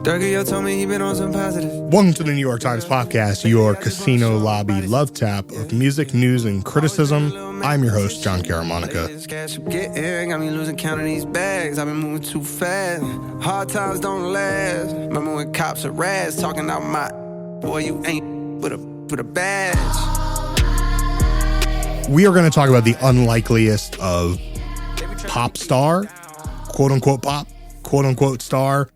Durk told me he been on some positive. Welcome to the New York Times Podcast, your casino lobby love tap of music, news, and criticism. I'm your host, John Caramonica. Got me losing count of these bags. I've been moving too fast. Hard times don't last. Remember when cops are rats talking out my boy, you ain't with a badge. We are going to talk about the unlikeliest of pop star, quote unquote pop, quote unquote star.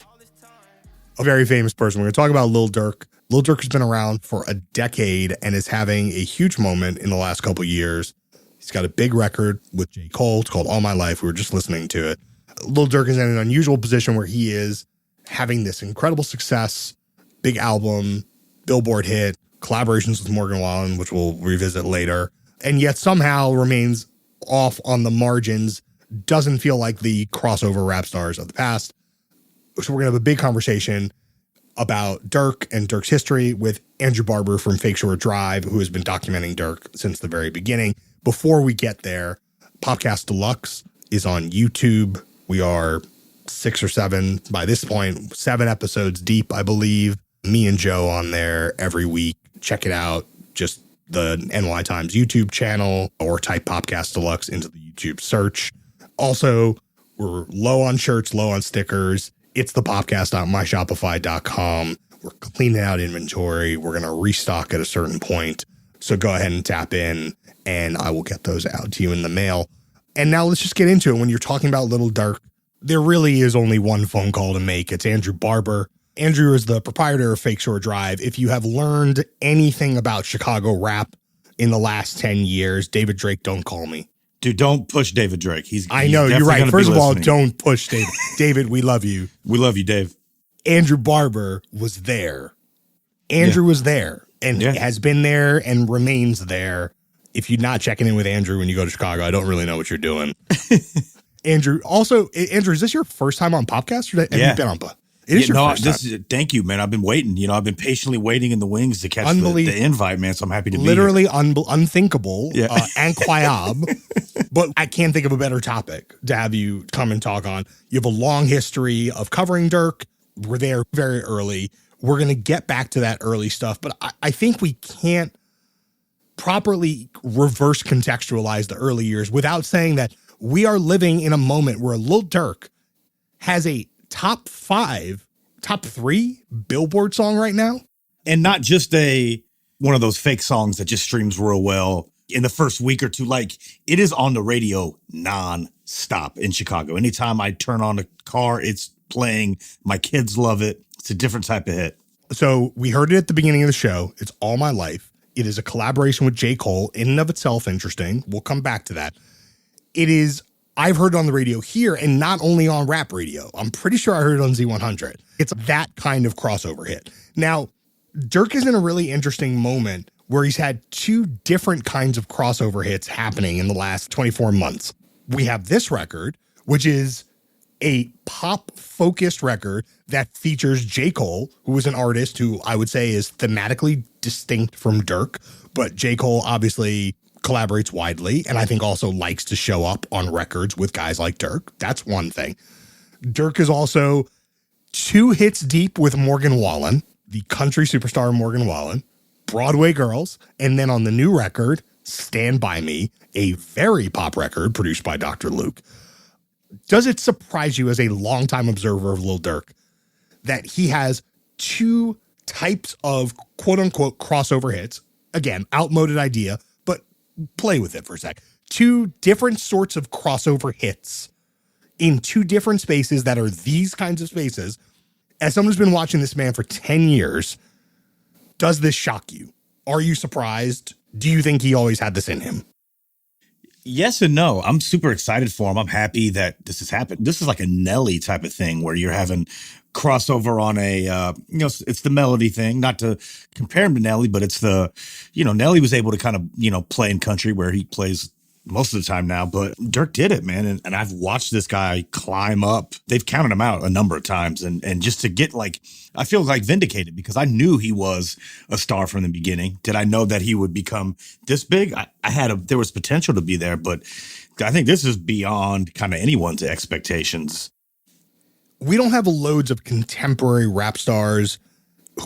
A very famous person. We're going to talk about Lil Durk. Lil Durk has been around for a decade and is having a huge moment in the last couple years. He's got a big record with J. Cole. It's called All My Life. We were just listening to it. Lil Durk is in an unusual position where he is having this incredible success, big album, Billboard hit, collaborations with Morgan Wallen, which we'll revisit later, and yet somehow remains off on the margins, doesn't feel like the crossover rap stars of the past. So we're going to have a big conversation about Durk and Durk's history with Andrew Barber from Fake Shore Drive, who has been documenting Durk since the very beginning. Before we get there, Podcast Deluxe is on YouTube. We are 6 or 7, by this point, 7 episodes deep, I believe. Me and Joe on there every week. Check it out. Just the NY Times YouTube channel or type Podcast Deluxe into the YouTube search. Also, we're low on shirts, low on stickers. It's the podcast.myshopify.com. We're cleaning out inventory. We're going to restock at a certain point. So go ahead and tap in and I will get those out to you in the mail. And now let's just get into it. When you're talking about Little Durk, there really is only one phone call to make. It's Andrew Barber. Andrew is the proprietor of Fake Shore Drive. If you have learned anything about Chicago rap in the last 10 years, David Drake, don't call me. Dude, don't push David Drake. I know, you're right. First of all, don't push David. David, we love you. We love you, Dave. Andrew Barber was there. Andrew was there and has been there and remains there. If you're not checking in with Andrew when you go to Chicago, I don't really know what you're doing. Andrew, is this your first time on podcast? Or have you been on podcast? It is your first time. Thank you, man. I've been waiting. I've been patiently waiting in the wings to catch the invite, man. So I'm happy to be here. Literally unthinkable, incroyable. But I can't think of a better topic to have you come and talk on. You have a long history of covering Durk. We're there very early. We're going to get back to that early stuff. But I think we can't properly reverse contextualize the early years without saying that we are living in a moment where Lil Durk has a top 3 Billboard song right now. And not just one of those fake songs that just streams real well in the first week or two. Like, it is on the radio non-stop in Chicago. Anytime I turn on a car, it's playing. My kids love it. It's a different type of hit. So we heard it at the beginning of the show. It's All My Life. It is a collaboration with J. Cole, in and of itself interesting. We'll come back to that. I've heard it on the radio here and not only on rap radio. I'm pretty sure I heard it on Z100. It's that kind of crossover hit. Now, Durk is in a really interesting moment where he's had 2 different kinds of crossover hits happening in the last 24 months. We have this record, which is a pop-focused record that features J. Cole, who is an artist who I would say is thematically distinct from Durk, but J. Cole obviously collaborates widely, and I think also likes to show up on records with guys like Durk. That's one thing. Durk is also 2 hits deep with Morgan Wallen, the country superstar Morgan Wallen, Broadway Girls, and then on the new record, Stand By Me, a very pop record produced by Dr. Luke. Does it surprise you as a longtime observer of Lil Durk that he has 2 types of quote-unquote crossover hits? Again, outmoded idea, play with it for a sec. 2 different sorts of crossover hits in 2 different spaces that are these kinds of spaces. As someone who's been watching this man for 10 years, does this shock you? Are you surprised? Do you think he always had this in him? Yes and no. I'm super excited for him. I'm happy that this has happened. This is like a Nelly type of thing where you're having crossover on it's the melody thing, not to compare him to Nelly, but it's Nelly was able to kind of, play in country where he plays most of the time now, but Durk did it, man. And I've watched this guy climb up. They've counted him out a number of times. And just to get I feel like vindicated because I knew he was a star from the beginning. Did I know that he would become this big? There was potential to be there, but I think this is beyond kind of anyone's expectations. we don't have loads of contemporary rap stars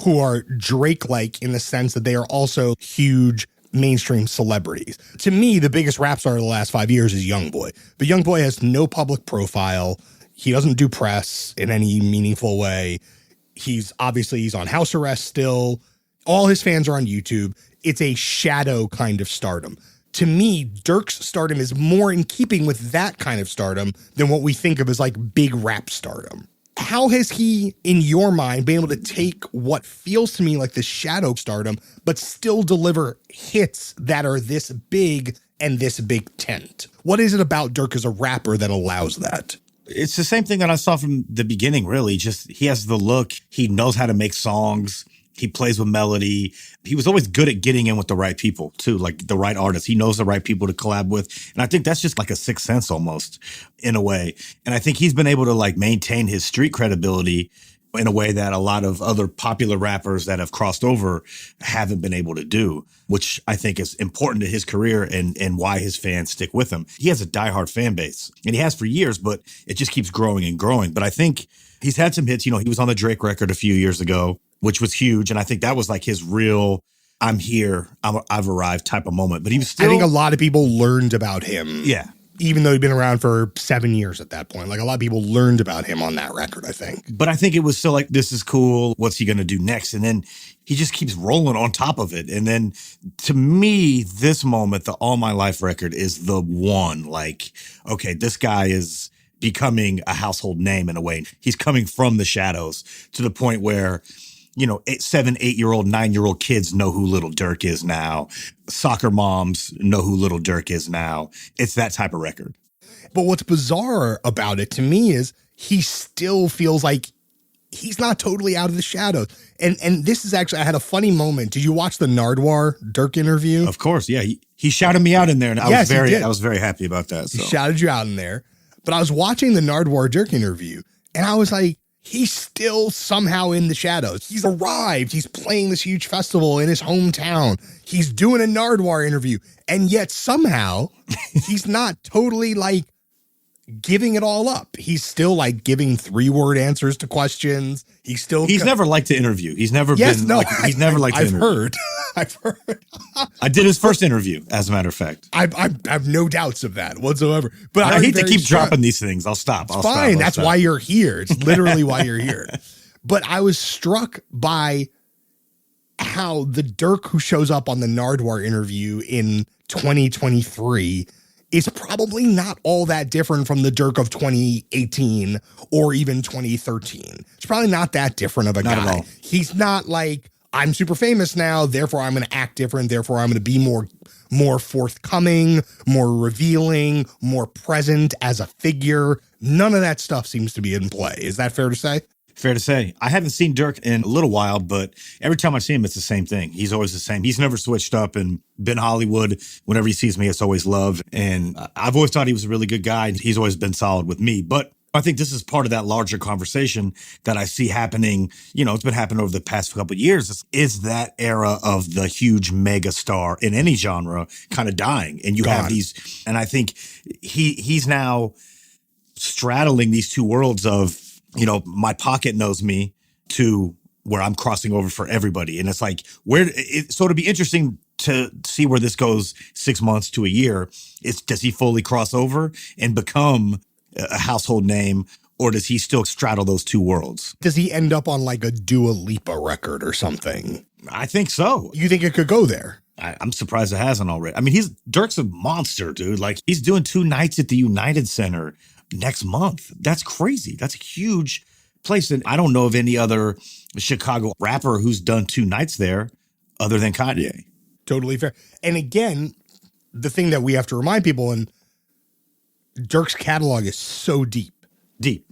who are Drake-like in the sense that they are also huge mainstream celebrities. To me, the biggest rap star of the last 5 years is YoungBoy. But YoungBoy has no public profile. He doesn't do press in any meaningful way. He's on house arrest still. All his fans are on YouTube. It's a shadow kind of stardom. To me, Durk's stardom is more in keeping with that kind of stardom than what we think of as like big rap stardom. How has he, in your mind, been able to take what feels to me like the shadow stardom, but still deliver hits that are this big and this big tent? What is it about Durk as a rapper that allows that? It's the same thing that I saw from the beginning, really. Just he has the look. He knows how to make songs. He plays with melody. He was always good at getting in with the right people, too, like the right artists. He knows the right people to collab with. And I think that's just like a sixth sense almost, in a way. And I think he's been able to like maintain his street credibility in a way that a lot of other popular rappers that have crossed over haven't been able to do, which I think is important to his career and why his fans stick with him. He has a diehard fan base, and he has for years, but it just keeps growing and growing. But I think he's had some hits. You know, he was on the Drake record a few years ago, which was huge. And I think that was like his real, I'm here, I've arrived type of moment. But he was still, I think a lot of people learned about him. Yeah. Even though he'd been around for 7 years at that point. Like a lot of people learned about him on that record, I think. But I think it was still like, this is cool. What's he going to do next? And then he just keeps rolling on top of it. And then to me, this moment, the All My Life record is the one. Like, okay, this guy is becoming a household name in a way. He's coming from the shadows to the point where, you know, 7, 8-year-old, 9-year-old kids know who Little Durk is now. Soccer moms know who Little Durk is now. It's that type of record. But what's bizarre about it to me is he still feels like he's not totally out of the shadows. And this is actually, I had a funny moment. Did you watch the Nardwuar Durk interview? Of course, yeah. He shouted me out in there, and I was very happy about that. So. He shouted you out in there. But I was watching the Nardwuar Durk interview, and I was like, he's still somehow in the shadows. He's arrived. He's playing this huge festival in his hometown. He's doing a Nardwuar interview. And yet somehow he's not totally like giving it all up. He's still like giving 3-word answers to questions. He's never liked to interview. He's never he's never liked to interview. I've heard. I did his first interview, as a matter of fact. I have no doubts of that whatsoever. But I hate to keep dropping these things. I'll stop. It's fine. That's why you're here. It's literally why you're here. But I was struck by how the Durk who shows up on the Nardwuar interview in 2023 is probably not all that different from the Durk of 2018 or even 2013. It's probably not that different of a not guy. At all. He's not like, I'm super famous now, therefore I'm going to act different, therefore I'm going to be more forthcoming, more revealing, more present as a figure. None of that stuff seems to be in play. Is that fair to say? Fair to say. I haven't seen Durk in a little while, but every time I see him, it's the same thing. He's always the same. He's never switched up and been Hollywood. Whenever he sees me, it's always love. And I've always thought he was a really good guy, and he's always been solid with me. But I think this is part of that larger conversation that I see happening. You know, it's been happening over the past couple of years. Is that era of the huge mega star in any genre kind of dying? And you have these, and I think he's now straddling these two worlds of, you know, my pocket knows me to where I'm crossing over for everybody. And it's like, so it'll be interesting to see where this goes 6 months to a year. Does he fully cross over and become a household name, or does he still straddle those two worlds? Does he end up on like a Dua Lipa record or something? I think so. You think it could go there? I'm surprised it hasn't already. I mean, Durk's a monster, dude. Like, he's doing 2 nights at the United Center next month. That's crazy. That's a huge place. And I don't know of any other Chicago rapper who's done 2 nights there other than Kanye. Totally fair. And again, the thing that we have to remind people, and Durk's catalog is so deep. Deep.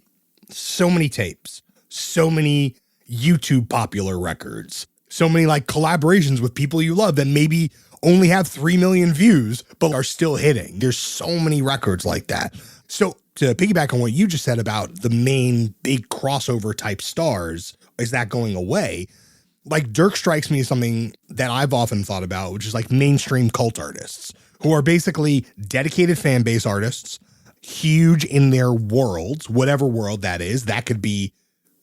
So many tapes, so many YouTube popular records, so many like collaborations with people you love that maybe only have 3 million views, but are still hitting. There's so many records like that. So to piggyback on what you just said about the main big crossover type stars, is that going away? Like Durk strikes me as something that I've often thought about, which is like mainstream cult artists who are basically dedicated fan base artists. huge in their worlds, whatever world that is. That could be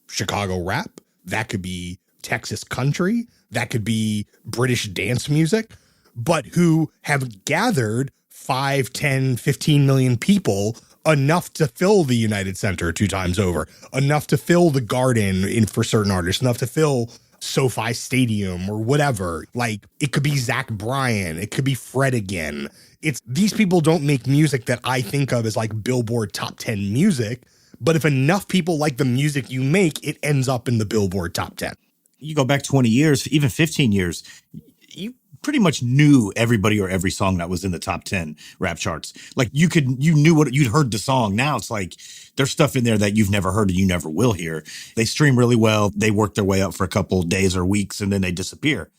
Chicago rap. That could be Texas country. That could be British dance music, but who have gathered 5, 10, 15 million people, enough to fill the United Center 2 times over, enough to fill the Garden for certain artists, enough to fill SoFi Stadium or whatever. Like, it could be Zach Bryan. It could be Fred again. These people don't make music that I think of as like Billboard top 10 music. But if enough people like the music you make, it ends up in the Billboard top 10. You go back 20 years, even 15 years, you pretty much knew everybody or every song that was in the top 10 rap charts. Like you knew what you'd heard the song. Now it's like there's stuff in there that you've never heard and you never will hear. They stream really well. They work their way up for a couple days or weeks and then they disappear.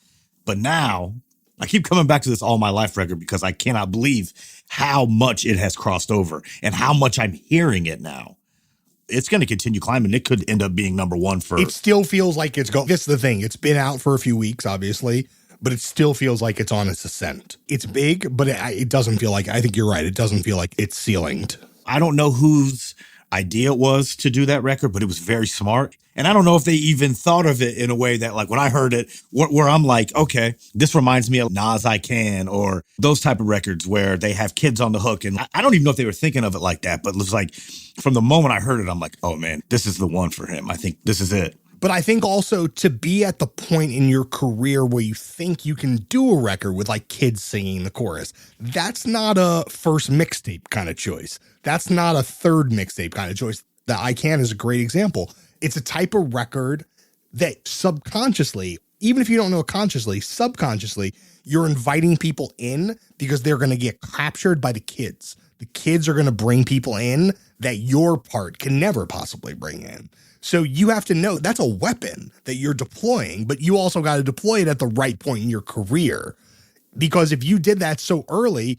But now I keep coming back to this All My Life record because I cannot believe how much it has crossed over and how much I'm hearing it now. It's going to continue climbing. It could end up being number one for. It still feels like it's going. This is the thing. It's been out for a few weeks, obviously, but it still feels like it's on its ascent. It's big, but it doesn't feel like. I think you're right. It doesn't feel like it's ceilinged. I don't know whose idea it was to do that record, but it was very smart. And I don't know if they even thought of it in a way that, like, when I heard it, where I'm like, okay, this reminds me of Nas I Can or those type of records where they have kids on the hook. And I don't even know if they were thinking of it like that, but it was like, from the moment I heard it, I'm like, oh man, this is the one for him. I think this is it. But I think also to be at the point in your career where you think you can do a record with like kids singing the chorus, that's not a first mixtape kind of choice. That's not a third mixtape kind of choice. The I Can is a great example. It's a type of record that subconsciously, even if you don't know it consciously, subconsciously, you're inviting people in because they're going to get captured by the kids. The kids are going to bring people in that your part can never possibly bring in. So you have to know that's a weapon that you're deploying, but you also got to deploy it at the right point in your career. Because if you did that so early,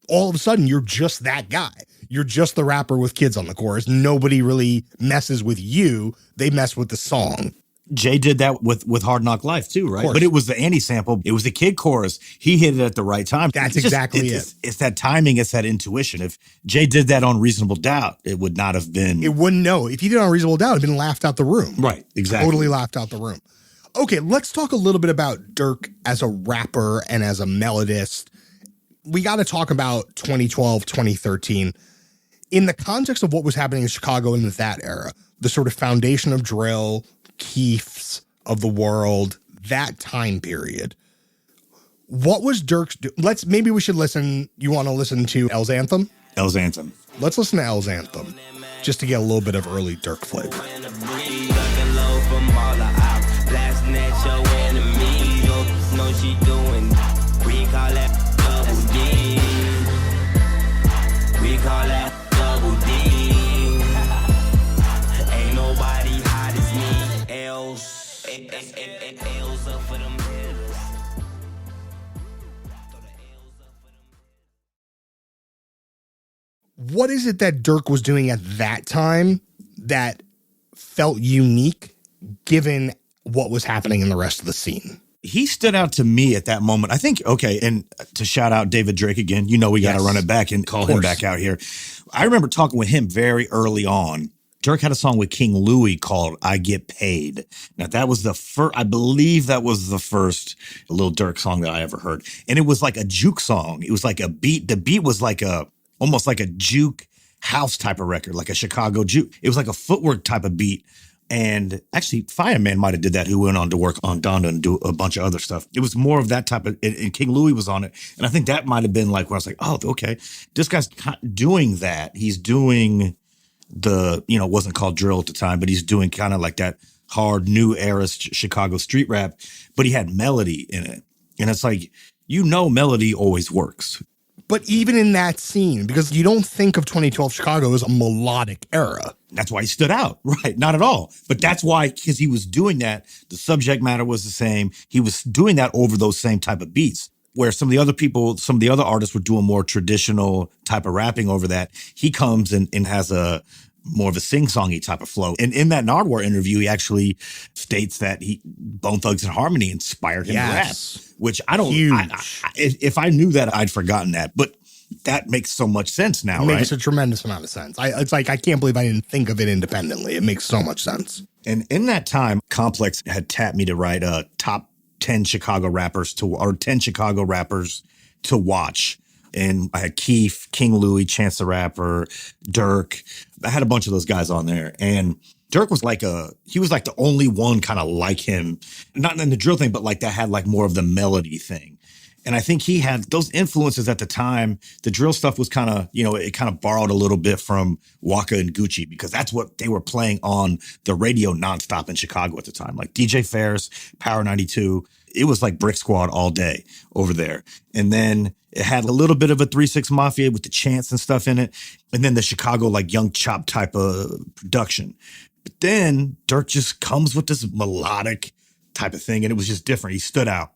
all of a sudden you're just that guy. You're just the rapper with kids on the chorus. Nobody really messes with you. They mess with the song. Jay did that with Hard Knock Life too, right? But it was the Annie sample. It was the kid chorus. He hit it at the right time. That's exactly it. It's that timing. It's that intuition. If Jay did that on Reasonable Doubt, it would not have been. It wouldn't know. If he did it on Reasonable Doubt, it would have been laughed out the room. Right, exactly. Totally laughed out the room. Okay, let's talk a little bit about Durk as a rapper and as a melodist. We got to talk about 2012, 2013. In the context of what was happening in Chicago in that era, the sort of foundation of drill, Keefs of the world, that time period. What was Durk's maybe we should listen. You want to listen to L's Anthem? L's Anthem. Let's listen to L's Anthem just to get a little bit of early Durk flavor. What is it that Durk was doing at that time that felt unique given what was happening in the rest of the scene? He stood out to me at that moment. I think, okay, and to shout out David Drake again, we got to run it back and call him back out here. I remember talking with him very early on. Durk had a song with King Louie called I Get Paid. Now, that was the first, I believe that was the first Lil Durk song that I ever heard. And it was like a juke song. It was like a beat. The beat was like almost like a juke house type of record, like a Chicago juke. It was like a footwork type of beat. And actually, Fireman might have did that, who went on to work on Donda and do a bunch of other stuff. It was more of that type of, and King Louie was on it. And I think that might have been like where I was like, oh, okay, this guy's doing that. He's doing the, it wasn't called drill at the time, but he's doing kind of like that hard new era Chicago street rap, but he had melody in it. And it's like, melody always works. But even in that scene, because you don't think of 2012 Chicago as a melodic era. That's why he stood out. Right. Not at all. But that's why, because he was doing that. The subject matter was the same. He was doing that over those same type of beats. Where some of the other artists were doing more traditional type of rapping over that. He comes and has a more of a sing-songy type of flow. And in that Nardwuar interview, he actually states that Bone Thugs and Harmony inspired him to rap. Which I don't, if I knew that, I'd forgotten that. But that makes so much sense now, It right? makes a tremendous amount of sense. It's like, I can't believe I didn't think of it independently. It makes so much sense. And in that time, Complex had tapped me to write a top 10 Chicago rappers or 10 Chicago rappers to watch. And I had Keith, King Louie, Chance the Rapper, Durk. I had a bunch of those guys on there. And Durk was he was like the only one kind of like him, not in the drill thing, but like that had like more of the melody thing. And I think he had those influences at the time. The drill stuff was kind of, it kind of borrowed a little bit from Waka and Gucci because that's what they were playing on the radio nonstop in Chicago at the time. Like DJ Ferris, Power 92. It was like Brick Squad all day over there. And then it had a little bit of a 3-6 Mafia with the chants and stuff in it. And then the Chicago like Young Chop type of production. But then Durk just comes with this melodic type of thing. And it was just different. He stood out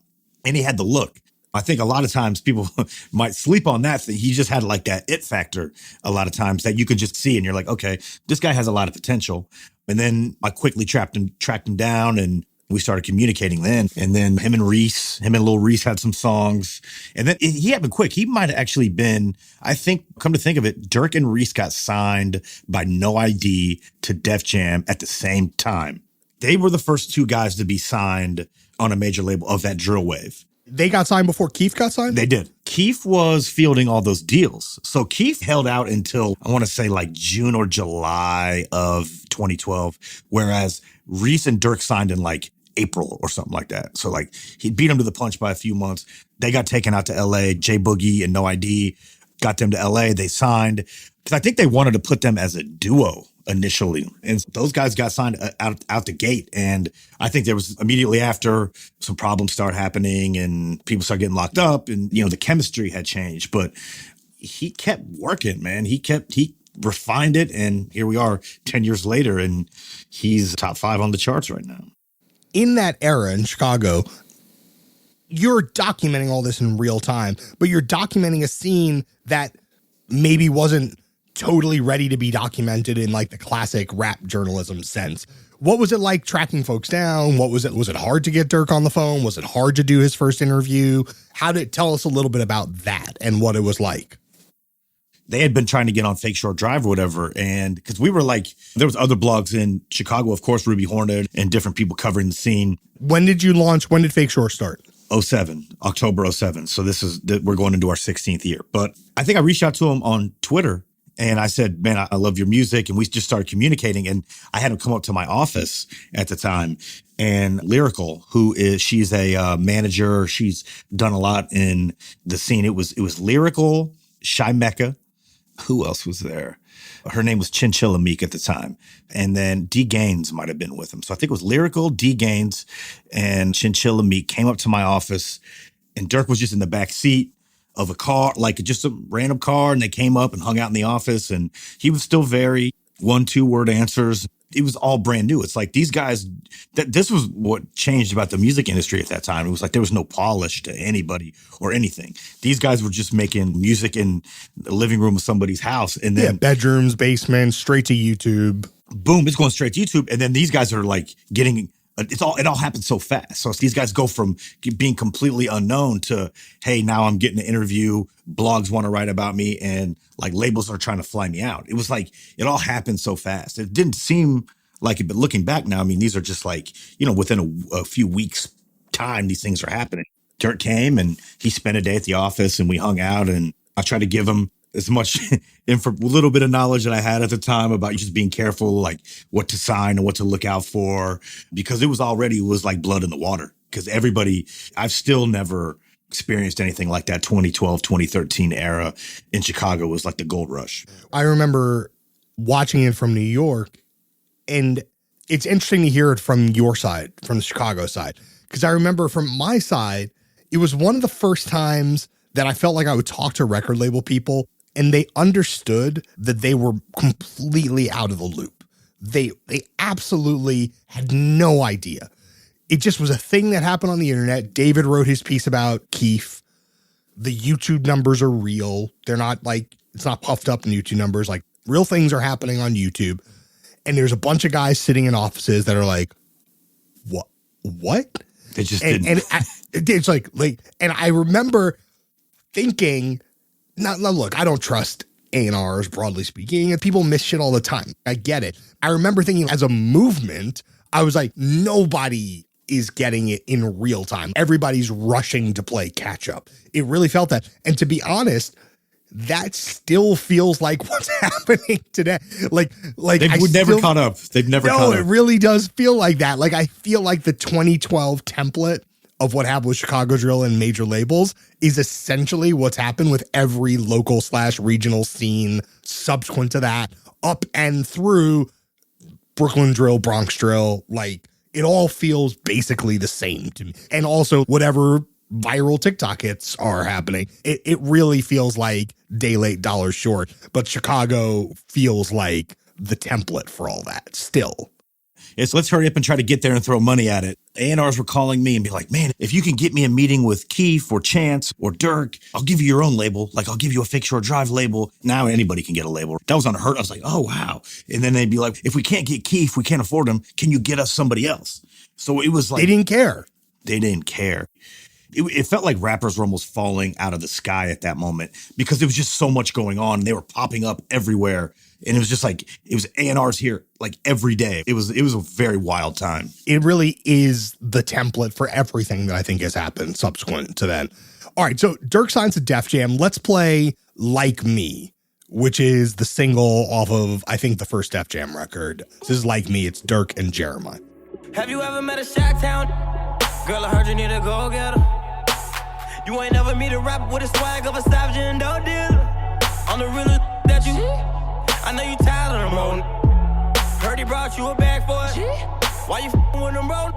and he had the look. I think a lot of times people might sleep on that thing. He just had like that it factor a lot of times that you could just see and you're like, okay, this guy has a lot of potential. And then I quickly tracked him down and we started communicating then. And then him and Lil Reese had some songs. And then he happened quick. He might have actually been, I think, come to think of it, Durk and Reese got signed by No ID to Def Jam at the same time. They were the first two guys to be signed on a major label of that drill wave. They got signed before Keith got signed? They did. Keith was fielding all those deals. So Keith held out until, I want to say like June or July of 2012, whereas Reese and Durk signed in like April or something like that. So like he beat him to the punch by a few months. They got taken out to LA. J Boogie and No ID got them to LA. They signed because I think they wanted to put them as a duo initially. And those guys got signed out the gate. And I think there was immediately after some problems started happening and people started getting locked up and, the chemistry had changed. But he kept working, man. He refined it. And here we are 10 years later and he's top 5 on the charts right now. In that era in Chicago, you're documenting all this in real time, but you're documenting a scene that maybe wasn't totally ready to be documented in like the classic rap journalism sense. What was it like tracking folks down? Was it hard to get Durk on the phone? Was it hard to do his first interview? Tell us a little bit about that and what it was like. They had been trying to get on Fake Short Drive or whatever. And because we were like, there was other blogs in Chicago, of course, Ruby Hornet and different people covering the scene. When did you launch? When did Fake Short start? October 07. So we're going into our 16th year. But I think I reached out to him on Twitter and I said, man, I love your music. And we just started communicating. And I had him come up to my office at the time. And Lyrical, she's a manager. She's done a lot in the scene. It was Lyrical, Shy Mecca. Who else was there? Her name was Chinchilla Meek at the time. And then D Gaines might have been with him. So I think it was Lyrical, D Gaines, and Chinchilla Meek came up to my office and Durk was just in the back seat of a car, like just a random car. And they came up and hung out in the office and he was still very 1-2 word answers. It was all brand new. It's like these guys, this was what changed about the music industry at that time. It was like there was no polish to anybody or anything. These guys were just making music in the living room of somebody's house. And then bedrooms, basements, straight to YouTube. Boom, it's going straight to YouTube. And then these guys are like getting, it all happens so fast. So these guys go from being completely unknown to, hey, now I'm getting an interview. Blogs want to write about me and like labels are trying to fly me out. It was like, it all happened so fast. It didn't seem like it, but looking back now, I mean, these are just like, within a few weeks time, these things are happening. Durk came and he spent a day at the office and we hung out and I tried to give him as much little bit of knowledge that I had at the time about just being careful, like what to sign and what to look out for, because it was like blood in the water. Because I've still never experienced anything like that 2012, 2013 era in Chicago was like the gold rush. I remember watching it from New York, and it's interesting to hear it from your side, from the Chicago side. Because I remember from my side, it was one of the first times that I felt like I would talk to record label people and they understood that they were completely out of the loop. They absolutely had no idea. It just was a thing that happened on the internet. David wrote his piece about Keith. The YouTube numbers are real. They're not like, it's not puffed up in YouTube numbers. Like real things are happening on YouTube. And there's a bunch of guys sitting in offices that are like, what? They just didn't. And it's like, and I remember thinking, Now, look, I don't trust A&Rs, broadly speaking, and people miss shit all the time. I get it. I remember thinking as a movement, I was like, nobody is getting it in real time. Everybody's rushing to play catch up. It really felt that. And to be honest, that still feels like what's happening today. Like they would never caught up. They've never caught up. It really does feel like that. Like I feel like the 2012 template of what happened with Chicago drill and major labels is essentially what's happened with every local / regional scene subsequent to that, up and through Brooklyn drill, Bronx drill. Like it all feels basically the same to me. And also whatever viral TikTok hits are happening. It really feels like day late, dollar short, but Chicago feels like the template for all that still. It's let's hurry up and try to get there and throw money at it. A&Rs were calling me and be like, man, if you can get me a meeting with Keith or Chance or Durk, I'll give you your own label. Like, I'll give you a Fake Short Drive label. Now anybody can get a label. That was unheard of. I was like, oh, wow. And then they'd be like, if we can't get Keith, we can't afford him. Can you get us somebody else? So it was like. They didn't care. They didn't care. It felt like rappers were almost falling out of the sky at that moment because there was just so much going on. They were popping up everywhere. And it was just like, it was A&Rs here like every day. It was a very wild time. It really is the template for everything that I think has happened subsequent to then. All right, so Durk signs to Def Jam. Let's play Like Me, which is the single off of, I think, the first Def Jam record. This is Like Me. It's Durk and Jeremiah. Have you ever met a Chi-Town? Girl, I heard you need a go-getter. You ain't never meet a rapper with a swag of a savage and dope dealer. On the realest that you, I know you tired of them rolling. Heard he brought you a bag for it. Why you with them rolling?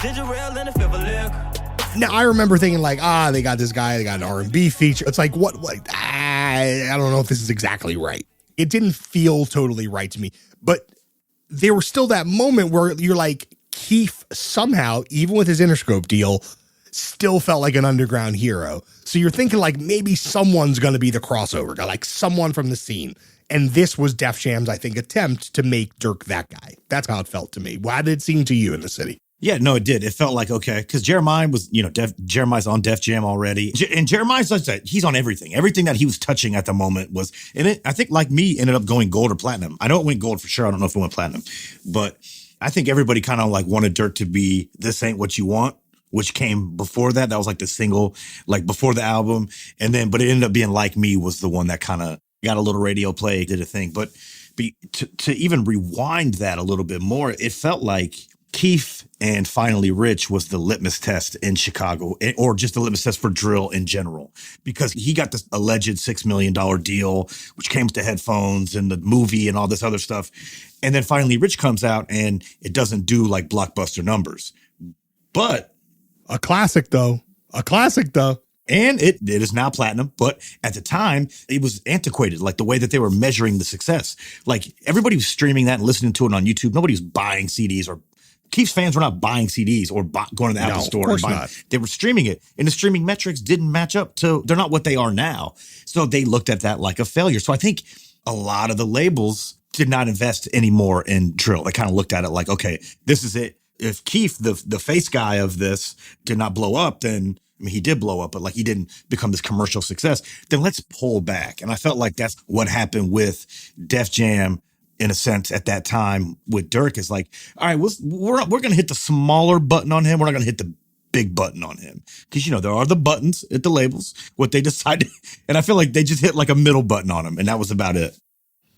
Ginger ale in the fifth of liquor. Now, I remember thinking like, they got this guy, they got an R&B feature. It's like, what I don't know if this is exactly right. It didn't feel totally right to me. But there was still that moment where you're like, Keith somehow, even with his Interscope deal, still felt like an underground hero. So you're thinking like maybe someone's going to be the crossover guy, like someone from the scene. And this was Def Jam's, I think, attempt to make Durk that guy. That's how it felt to me. How did it seem to you in the city? Yeah, no, it did. It felt like, okay, because Jeremiah was, Jeremiah's on Def Jam already. And Jeremiah's like that. He's on everything. Everything that he was touching at the moment was, and it, I think Like Me ended up going gold or platinum. I know it went gold for sure. I don't know if it went platinum. But I think everybody kind of like wanted Durk to be This Ain't What You Want, which came before that. That was like the single, like before the album. And then, but it ended up being Like Me was the one that kind of got a little radio play, did a thing. But to even rewind that a little bit more, it felt like Keith and Finally Rich was the litmus test in Chicago, or just the litmus test for drill in general, because he got this alleged $6 million deal, which came to headphones and the movie and all this other stuff. And then Finally Rich comes out and it doesn't do like blockbuster numbers. But a classic though. And it is now platinum, but at the time, it was antiquated, like the way that they were measuring the success. Like everybody was streaming that and listening to it on YouTube. Nobody was buying CDs, or Keith's fans were not buying CDs or going to the Apple Store. Of course not. They were streaming it, and the streaming metrics didn't match up to, they're not what they are now. So they looked at that like a failure. So I think a lot of the labels did not invest anymore in drill. They kind of looked at it like, okay, this is it. If Keith, the face guy of this, did not blow up, then, I mean, he did blow up, but like he didn't become this commercial success, then let's pull back. And I felt like that's what happened with Def Jam in a sense at that time with Durk. Is like, all right, we're going to hit the smaller button on him. We're not going to hit the big button on him. Because, there are the buttons at the labels, what they decided. And I feel like they just hit like a middle button on him. And that was about it.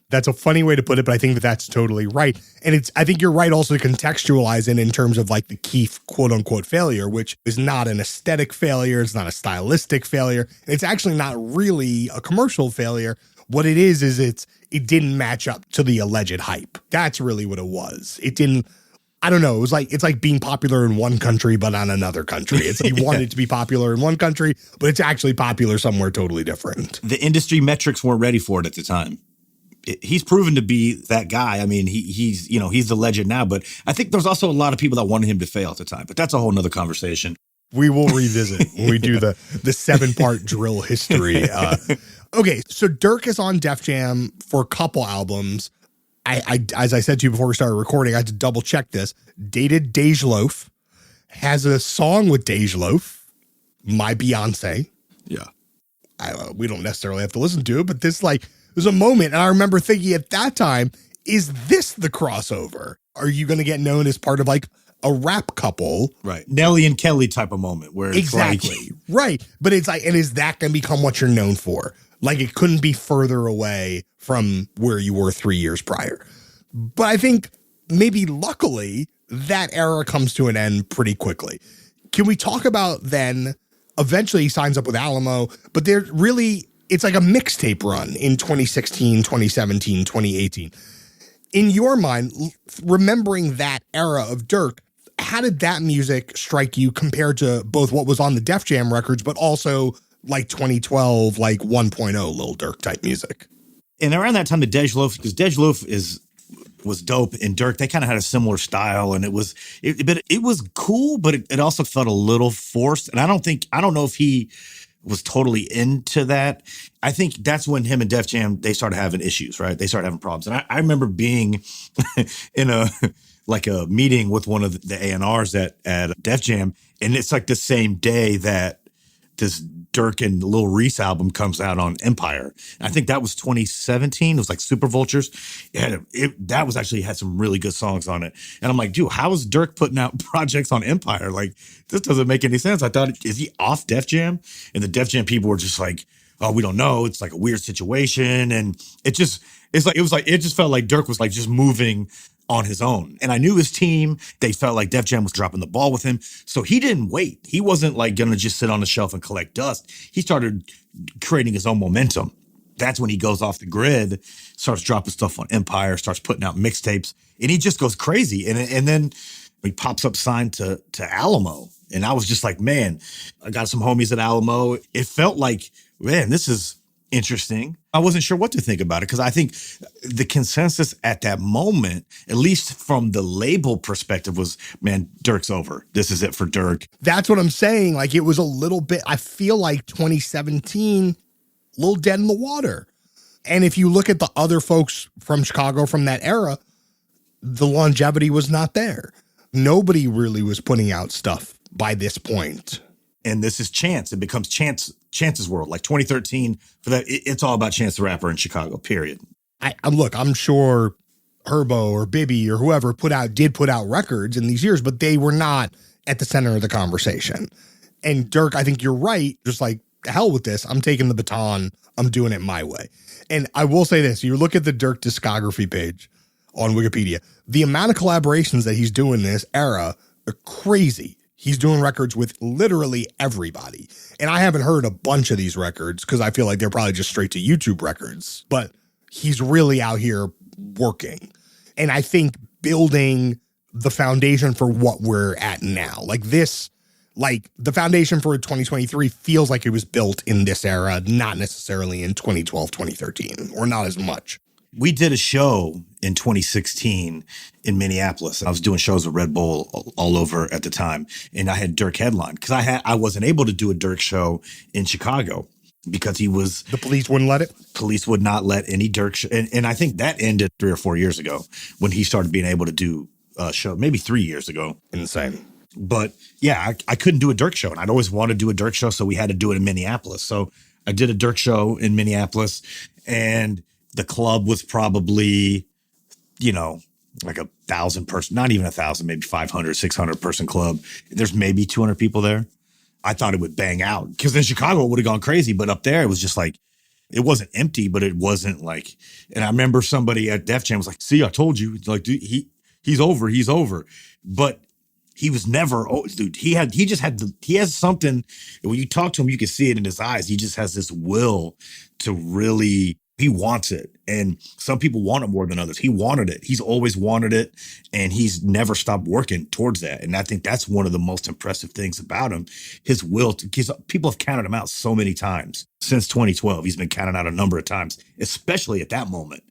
That's a funny way to put it, but I think that's totally right. And I think you're right also to contextualize it in terms of like the Keith quote unquote failure, which is not an aesthetic failure. It's not a stylistic failure. It's actually not really a commercial failure. What it is it didn't match up to the alleged hype. That's really what it was. It didn't, I don't know. It's like being popular in one country, but on another country. It's like you want it to be popular in one country, but it's actually popular somewhere totally different. The industry metrics weren't ready for it at the time. He's proven to be that guy. I mean, he's the legend now, but I think there's also a lot of people that wanted him to fail at the time, but that's a whole nother conversation. We will revisit when we do the 7-part drill history. Okay. So Durk is on Def Jam for a couple albums. I as I said to you before we started recording, I had to double check this. Dated Dej Loaf, has a song with Dej Loaf, My Beyonce. Yeah. we don't necessarily have to listen to it, but this was a moment. And I remember thinking at that time, is this the crossover? Are you going to get known as part of like a rap couple? Right. Nelly and Kelly type of moment where it's exactly. Right. But it's like, and is that going to become what you're known for? Like it couldn't be further away from where you were 3 years prior. But I think maybe luckily that era comes to an end pretty quickly. Can we talk about then eventually he signs up with Alamo, but it's like a mixtape run in 2016, 2017, 2018. In your mind, remembering that era of Durk, how did that music strike you compared to both what was on the Def Jam records, but also like 2012, like 1.0 Lil Durk type music? And around that time, the Dej Loaf, because Dej Loaf was dope, and Durk, they kind of had a similar style, and it was cool, but it also felt a little forced. And I don't know if he was totally into that. I think that's when him and Def Jam, they started having issues, right? They started having problems. And I remember being in a meeting with one of the A&Rs at Def Jam, and it's like the same day that this Durk and Lil Reese album comes out on Empire. And I think that was 2017. It was like Super Vultures. That was actually had some really good songs on it. And I'm like, dude, how is Durk putting out projects on Empire? Like, this doesn't make any sense. I thought, is he off Def Jam? And the Def Jam people were just like, oh, we don't know. It's like a weird situation. And it just felt like Durk was like just moving on his own. And I knew his team, they felt like Def Jam was dropping the ball with him. So he didn't wait. He wasn't like going to just sit on the shelf and collect dust. He started creating his own momentum. That's when he goes off the grid, starts dropping stuff on Empire, starts putting out mixtapes, and he just goes crazy. And then he pops up signed to Alamo. And I was just like, man, I got some homies at Alamo. It felt like, man, this is interesting. I wasn't sure what to think about it because I think the consensus at that moment, at least from the label perspective, was, man, Durk's over. This is it for Durk. That's what I'm saying. Like it was a little bit, I feel like 2017, a little dead in the water. And if you look at the other folks from Chicago from that era, the longevity was not there. Nobody really was putting out stuff by this point. And this is Chance. It becomes Chance's world. Like 2013, for that, it's all about Chance the Rapper in Chicago, period. I'm sure Herbo or Bibby or whoever did put out records in these years, but they were not at the center of the conversation. And Durk, I think you're right. Just like, the hell with this. I'm taking the baton. I'm doing it my way. And I will say this. You look at the Durk discography page on Wikipedia, the amount of collaborations that he's doing this era are crazy. He's doing records with literally everybody. And I haven't heard a bunch of these records because I feel like they're probably just straight to YouTube records. But he's really out here working. And I think building the foundation for what we're at now. Like this, like the foundation for 2023 feels like it was built in this era, not necessarily in 2012, 2013, or not as much. We did a show in 2016 in Minneapolis. I was doing shows with Red Bull all over at the time, and I had Durk headline because I wasn't able to do a Durk show in Chicago because the police wouldn't let it. Police would not let any Durk show, and I think that ended 3 or 4 years ago when he started being able to do a show, maybe 3 years ago. Insane. But yeah, I couldn't do a Durk show, and I'd always wanted to do a Durk show, so we had to do it in Minneapolis. So I did a Durk show in Minneapolis, and the club was probably, like 1,000 person, not even 1,000, maybe 500, 600 person club. There's maybe 200 people there. I thought it would bang out because in Chicago it would have gone crazy. But up there, it was just like, it wasn't empty, but it wasn't like, and I remember somebody at Def Jam was like, see, I told you, like, dude, he's over. But he was never, dude, he has something. When you talk to him, you can see it in his eyes. He just has this will to really, he wants it. And some people want it more than others. He wanted it. He's always wanted it. And he's never stopped working towards that. And I think that's one of the most impressive things about him, his will to, because people have counted him out so many times since 2012. He's been counted out a number of times, especially at that moment.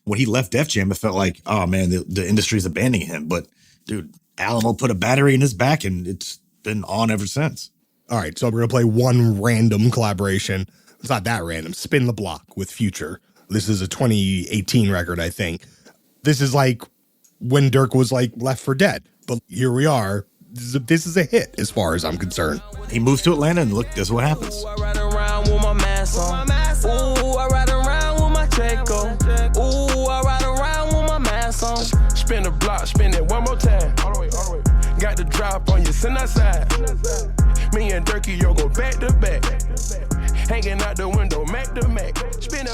When he left Def Jam, it felt like, oh man, the industry's abandoning him. But dude, Alamo put a battery in his back and it's been on ever since. All right. So we're going to play one random collaboration. It's not that random. Spin the Block with Future. This is a 2018 record, I think. This is like when Durk was like left for dead. But here we are. This is a hit as far as I'm concerned. He moves to Atlanta and look, this is what happens. I ride around with my mask mask on. Ooh, I ride around with my Draco. Ooh, I ride around with my mask on. Spin the block, spin it one more time. All the way, all the way. Got the drop on you, send outside. Me and Durky, yo, go back to back. Hanging out the window, Mac to Mac.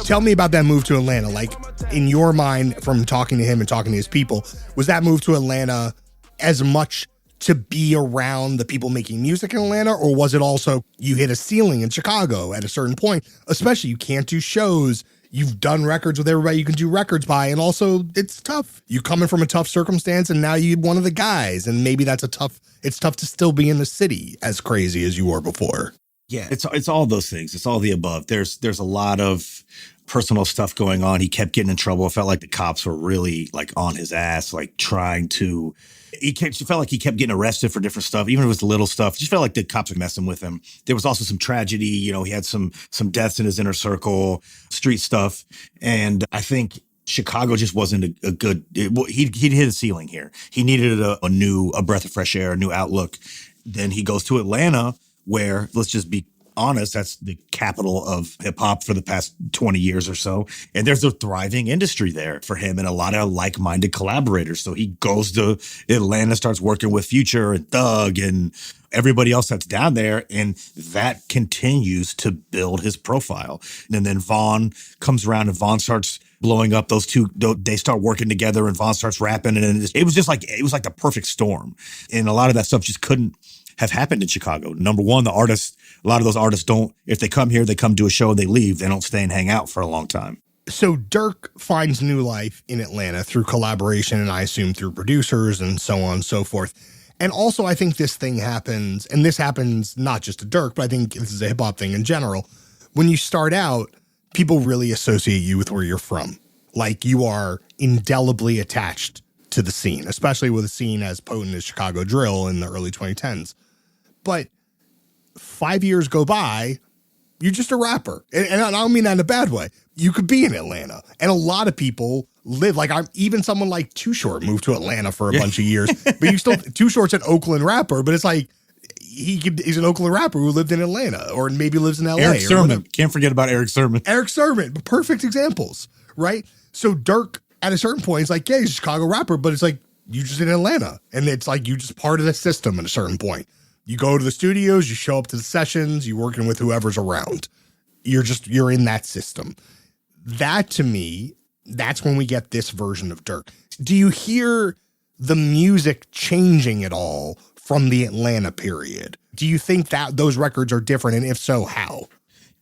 Tell me about that move to Atlanta. Like, in your mind, from talking to him and talking to his people, was that move to Atlanta as much to be around the people making music in Atlanta, or was it also you hit a ceiling in Chicago at a certain point? Especially, you can't do shows. You've done records with everybody you can do records by, and also it's tough. You coming from a tough circumstance, and now you're one of the guys, and maybe it's tough to still be in the city as crazy as you were before. Yeah, it's all those things. It's all the above. There's a lot of personal stuff going on. He kept getting in trouble. It felt like the cops were really like on his ass, like trying to. It felt like he kept getting arrested for different stuff, even if it was little stuff. It just felt like the cops were messing with him. There was also some tragedy. You know, he had some deaths in his inner circle, street stuff, and I think Chicago just wasn't a good. He'd hit a ceiling here. He needed a breath of fresh air, a new outlook. Then he goes to Atlanta, where, let's just be honest, that's the capital of hip hop for the past 20 years or so. And there's a thriving industry there for him and a lot of like-minded collaborators. So he goes to Atlanta, starts working with Future and Thug and everybody else that's down there. And that continues to build his profile. And then Vaughn comes around and Vaughn starts blowing up. Those two, they start working together and Vaughn starts rapping. And it was like the perfect storm. And a lot of that stuff just couldn't have happened in Chicago. Number one, a lot of those artists don't, if they come here, they come do a show, they leave. They don't stay and hang out for a long time. So Durk finds new life in Atlanta through collaboration, and I assume through producers and so on and so forth. And also, I think this thing happens, and this happens not just to Durk, but I think this is a hip-hop thing in general. When you start out, people really associate you with where you're from. Like, you are indelibly attached to the scene, especially with a scene as potent as Chicago drill in the early 2010s. But 5 years go by, you're just a rapper. And I don't mean that in a bad way. You could be in Atlanta. And a lot of people live, like even someone like Too Short moved to Atlanta for a bunch of years. But you still, Too Short's an Oakland rapper, but it's like, he's an Oakland rapper who lived in Atlanta or maybe lives in LA. Eric Sermon. Can't forget about Eric Sermon. Eric Sermon. Perfect examples, right? So Durk, at a certain point, he's like, yeah, he's a Chicago rapper, but it's like, you just in Atlanta. And it's like, you just part of the system at a certain point. You go to the studios, you show up to the sessions, you're working with whoever's around. You're in that system. That, to me, that's when we get this version of Durk. Do you hear the music changing at all from the Atlanta period? Do you think that those records are different? And if so, how?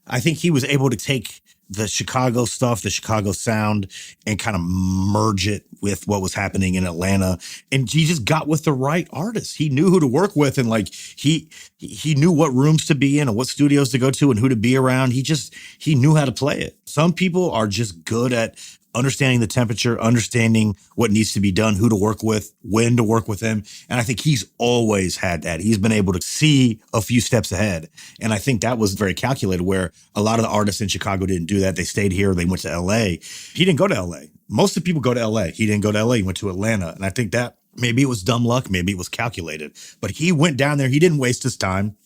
I think he was able to take the Chicago stuff, the Chicago sound, and kind of merge it with what was happening in Atlanta. And he just got with the right artists. He knew who to work with, and like he knew what rooms to be in and what studios to go to and who to be around. He knew how to play it. Some people are just good at understanding the temperature, understanding what needs to be done, who to work with, when to work with them. And I think he's always had that. He's been able to see a few steps ahead. And I think that was very calculated, where a lot of the artists in Chicago didn't do that. They stayed here. They went to LA. He didn't go to LA. Most of the people go to LA. He didn't go to LA. He went to Atlanta. And I think that maybe it was dumb luck. Maybe it was calculated. But he went down there. He didn't waste his time.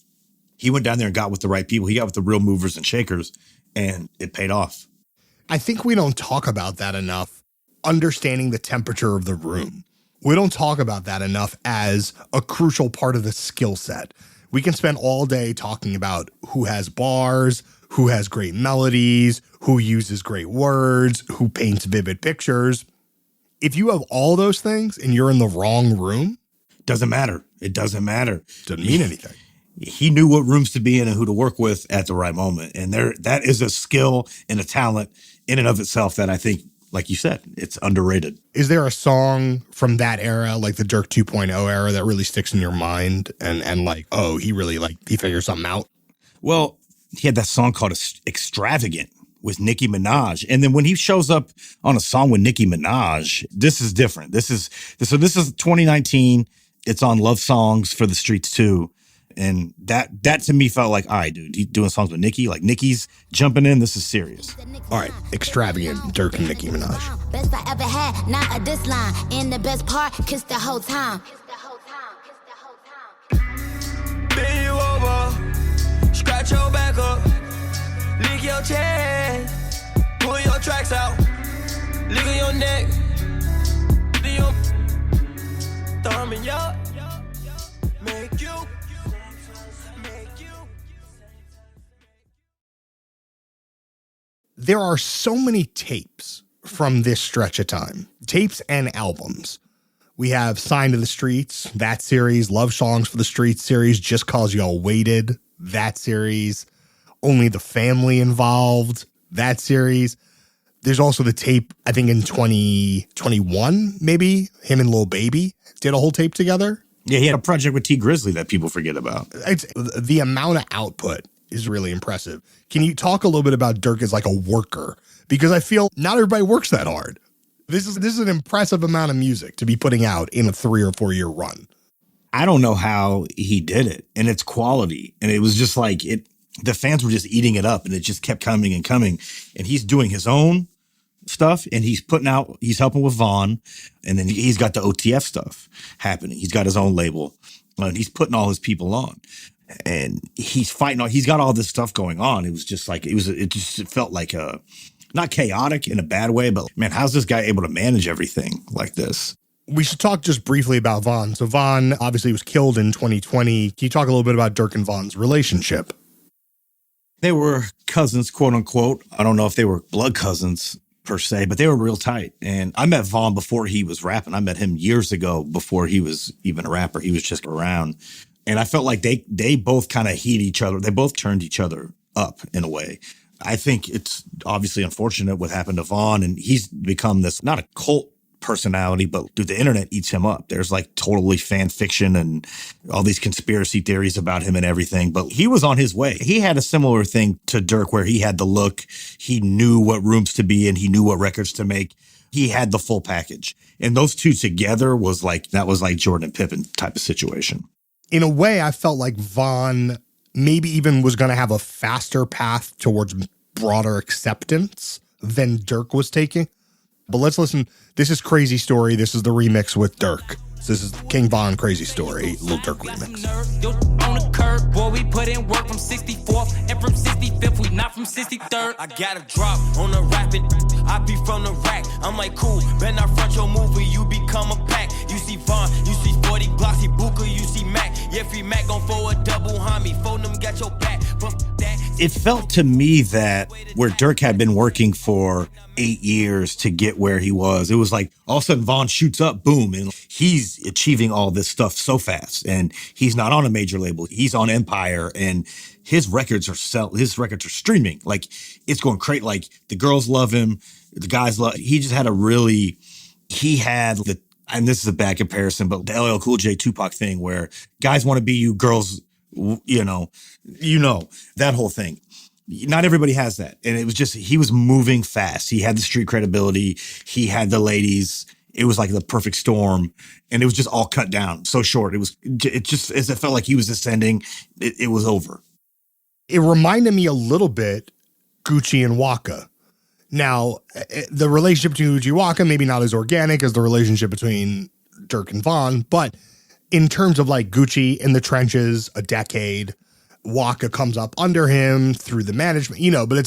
He went down there and got with the right people. He got with the real movers and shakers, and it paid off. I think we don't talk about that enough, understanding the temperature of the room. We don't talk about that enough as a crucial part of the skill set. We can spend all day talking about who has bars, who has great melodies, who uses great words, who paints vivid pictures. If you have all those things and you're in the wrong room, doesn't matter. It doesn't matter. Doesn't mean anything. He knew what rooms to be in and who to work with at the right moment. And that is a skill and a talent in and of itself that I think, like you said, it's underrated. Is there a song from that era, like the Durk 2.0 era, that really sticks in your mind and like, oh, he really he figured something out? Well, he had that song called Extravagant with Nicki Minaj. And then when he shows up on a song with Nicki Minaj, this is different. This is 2019. It's on Love Songs for the Streets too. And that to me felt like, all right, dude, he's doing songs with Nicki. Like, Nicki's jumping in. This is serious. All right, Extravagant, Durk and Nicki Minaj. Best I ever had, not a diss line. In the best part, kiss the whole time. Bend you over, scratch your back up, lick your determined, yo. Make you. There are so many tapes from this stretch of time, tapes and albums. We have Sign to the Streets, that series, Love Songs for the Streets series, Just Cause Y'all Waited, that series, Only the Family Involved, that series. There's also the tape, I think in 2021, maybe, him and Lil Baby did a whole tape together. Yeah, he had a project with T Grizzly that people forget about. The amount of output is really impressive. Can you talk a little bit about Durk as like a worker? Because I feel not everybody works that hard. This is an impressive amount of music to be putting out in a 3 or 4 year run. I don't know how he did it, and it's quality. And it was just like the fans were just eating it up, and it just kept coming and coming. And he's doing his own stuff, and he's helping with Vaughn, and then he's got the OTF stuff happening. He's got his own label, and he's putting all his people on. And he's fighting he's got all this stuff going on. It was just like, it felt like not chaotic in a bad way, but man, how's this guy able to manage everything like this? We should talk just briefly about Vaughn. So Vaughn obviously was killed in 2020. Can you talk a little bit about Durk and Vaughn's relationship? They were cousins, quote unquote. I don't know if they were blood cousins per se, but they were real tight. And I met Vaughn before he was rapping. I met him years ago before he was even a rapper. He was just around. And I felt like they both kind of heat each other. They both turned each other up in a way. I think it's obviously unfortunate what happened to Vaughn, and he's become this, not a cult personality, but dude, the internet eats him up. There's like totally fan fiction and all these conspiracy theories about him and everything. But he was on his way. He had a similar thing to Durk where he had the look. He knew what rooms to be in. He knew what records to make. He had the full package. And those two together was like Jordan and Pippen type of situation. In a way, I felt like Vaughn maybe even was going to have a faster path towards broader acceptance than Durk was taking. But let's listen. This is Crazy Story. This is the remix with Durk. So this is King Von Crazy Story, Lil Durk remix. On the curb, boy, we put in work from 64th and from 65th, we not from 63rd. I got a drop on the rapid, I be from the rack. I'm like, cool, better not front your movie, you become a pack. You see Von, you see 40 Glossy Booker, you see Mac. Yeah, free Mac gon' for a double homie, phone them, got your back. It felt to me that where Durk had been working for 8 years to get where he was, it was like all of a sudden Vaughn shoots up, boom, and he's achieving all this stuff so fast. And he's not on a major label. He's on Empire, and his records are streaming. Like, it's going crazy. Like, the girls love him. The guys love, he just had and this is a bad comparison, but the LL Cool J Tupac thing where guys want to be you, girls, you know, that whole thing. Not everybody has that. And it was just, he was moving fast. He had the street credibility. He had the ladies. It was like the perfect storm. And it was just all cut down so short. It just, as it felt like he was ascending, it was over. It reminded me a little bit Gucci and Waka. Now, the relationship between Gucci and Waka, maybe not as organic as the relationship between Durk and Vaughn, but in terms of like Gucci in the trenches, a decade, Waka comes up under him through the management, but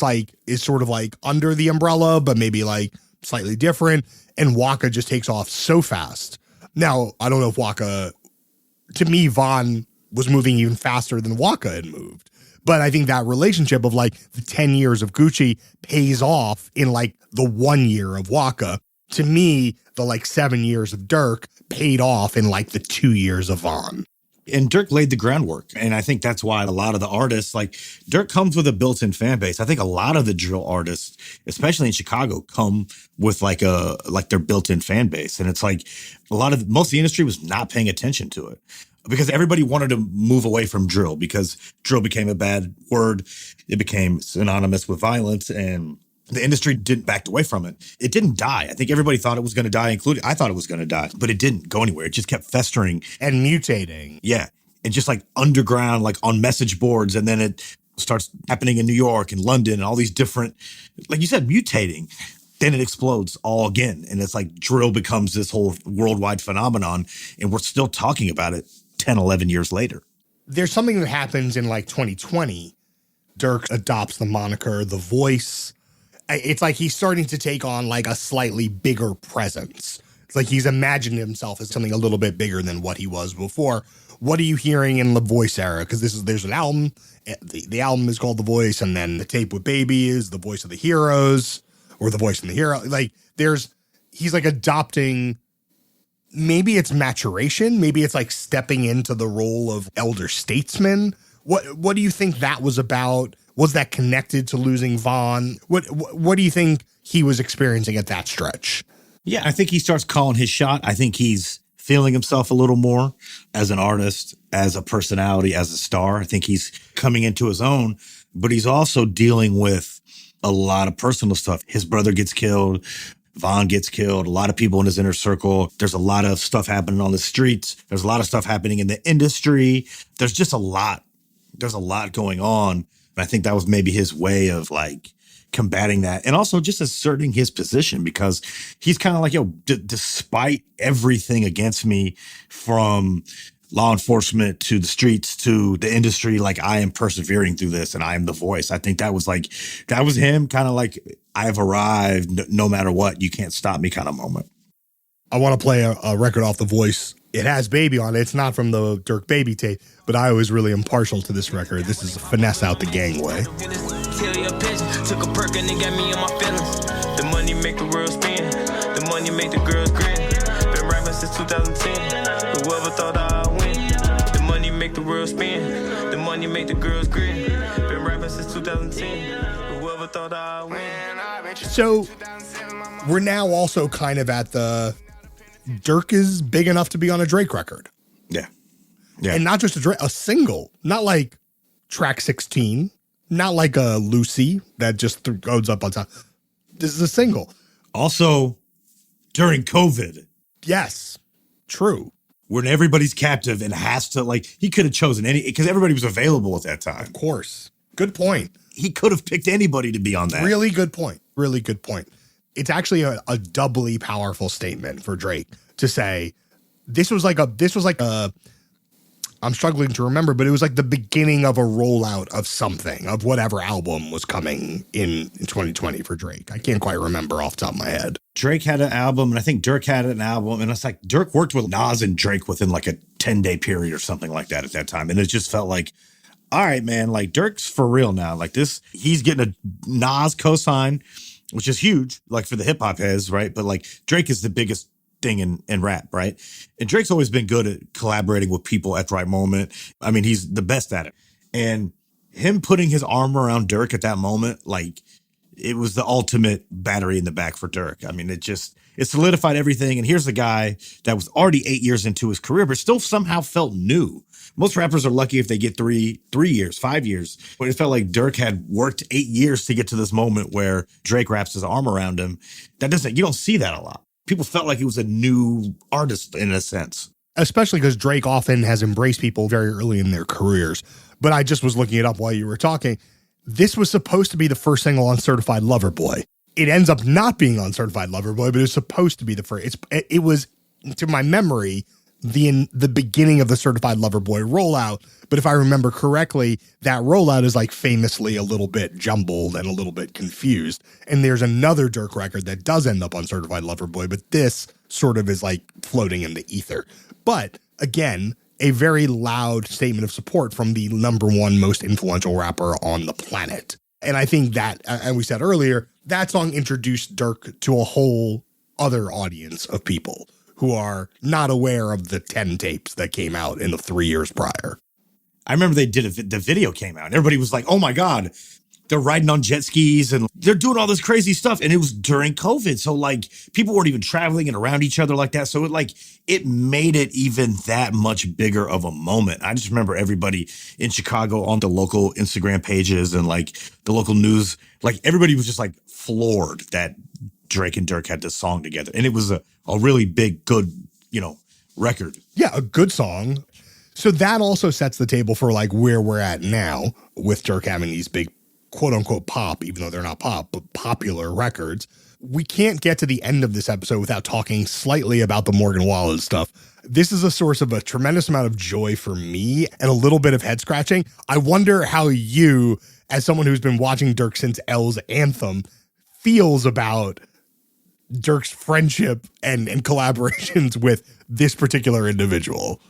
it's sort of like under the umbrella, but maybe like slightly different. And Waka just takes off so fast. Now, I don't know if Waka, to me, Vaughn was moving even faster than Waka had moved. But I think that relationship of like the 10 years of Gucci pays off in like the 1 year of Waka. To me, the like 7 years of Durk paid off in like the 2 years of Vaughn. And Durk laid the groundwork. And I think that's why a lot of the artists, like Durk comes with a built-in fan base. I think a lot of the drill artists, especially in Chicago, come with like their built-in fan base. And it's like most of the industry was not paying attention to it because everybody wanted to move away from drill because drill became a bad word. It became synonymous with violence, and the industry didn't back away from it. It didn't die. I think everybody thought it was going to die, including I thought it was going to die, but it didn't go anywhere. It just kept festering and mutating. Yeah. And just like underground, like on message boards. And then it starts happening in New York and London and all these different, like you said, mutating. Then it explodes all again. And it's like drill becomes this whole worldwide phenomenon. And we're still talking about it 10, 11 years later. There's something that happens in like 2020. Durk adopts the moniker, The Voice. It's like he's starting to take on like a slightly bigger presence. It's like he's imagined himself as something a little bit bigger than what he was before. What are you hearing in the Voice era? Because there's an album. The album is called The Voice, and then the tape with Baby is The Voice of the Heroes, or The Voice and the Hero. Like he's like adopting, maybe it's maturation, maybe it's like stepping into the role of elder statesman. What do you think that was about? Was that connected to losing Vaughn? What do you think he was experiencing at that stretch? Yeah, I think he starts calling his shot. I think he's feeling himself a little more as an artist, as a personality, as a star. I think he's coming into his own, but he's also dealing with a lot of personal stuff. His brother gets killed. Vaughn gets killed. A lot of people in his inner circle. There's a lot of stuff happening on the streets. There's a lot of stuff happening in the industry. There's just a lot. There's a lot going on. And I think that was maybe his way of like combating that, and also just asserting his position, because he's kind of like, yo, despite everything against me, from law enforcement to the streets to the industry, like I am persevering through this and I am the voice. I think that was him kind of like, I've arrived, no matter what, you can't stop me kind of moment. I want to play a record off The Voice. It has Baby on it. It's not from the Durk Baby tape, but I was really impartial to this record. This is Finesse Out the Gangway. Took a perk and it got me in my feelings. The money make the world spin. The money make the girls grin. Been rapping since 2010. Whoever thought I'd win. The money make the world spin. The money make the girls grin. Been rapping since 2010. Whoever thought I'd win. So we're now also kind of at the Durk is big enough to be on a Drake record. Yeah. And not just a single, not like track 16, not like a Lucy that just goes up on top. This is a single. Also, during COVID. Yes, true. When everybody's captive and has to, like, he could have chosen any, because everybody was available at that time. Of course. Good point. He could have picked anybody to be on that. Really good point. Really good point. It's actually a doubly powerful statement for Drake to say, this was like a, I'm struggling to remember, but it was like the beginning of a rollout of something, of whatever album was coming in 2020 for Drake. I can't quite remember off the top of my head. Drake had an album, and I think Durk had an album, and it's like Durk worked with Nas and Drake within like a 10-day period or something like that at that time. And it just felt like, all right, man, like Durk's for real now. Like this, he's getting a Nas cosign, which is huge, like for the hip hop heads, right? But like Drake is the biggest thing in rap, right? And Drake's always been good at collaborating with people at the right moment. I mean, he's the best at it. And him putting his arm around Durk at that moment, like it was the ultimate battery in the back for Durk. I mean, it solidified everything. And here's a guy that was already 8 years into his career, but still somehow felt new. Most rappers are lucky if they get 3 years, 5 years. But it felt like Durk had worked 8 years to get to this moment where Drake wraps his arm around him. You don't see that a lot. People felt like he was a new artist in a sense. Especially because Drake often has embraced people very early in their careers. But I just was looking it up while you were talking. This was supposed to be the first single on Certified Lover Boy. It ends up not being on Certified Lover Boy, but it was supposed to be the first. It was, to my memory, the beginning of the Certified Lover Boy rollout. But if I remember correctly, that rollout is like famously a little bit jumbled and a little bit confused. And there's another Durk record that does end up on Certified Lover Boy, but this sort of is like floating in the ether. But again, a very loud statement of support from the number one most influential rapper on the planet. And I think that, and we said earlier, that song introduced Durk to a whole other audience of people who are not aware of the 10 tapes that came out in the 3 years prior. I remember the video came out and everybody was like, oh my God, they're riding on jet skis and they're doing all this crazy stuff. And it was during COVID. So like people weren't even traveling and around each other like that. So it made it even that much bigger of a moment. I just remember everybody in Chicago on the local Instagram pages and like the local news, like everybody was just like floored that Drake and Durk had this song together. And it was a really big, good, record. Yeah, a good song. So that also sets the table for like where we're at now with Durk having these big quote unquote pop, even though they're not pop, but popular records. We can't get to the end of this episode without talking slightly about the Morgan Wallen stuff. This is a source of a tremendous amount of joy for me and a little bit of head scratching. I wonder how you, as someone who's been watching Durk since L's Anthem, feels about Durk's friendship and collaborations with this particular individual.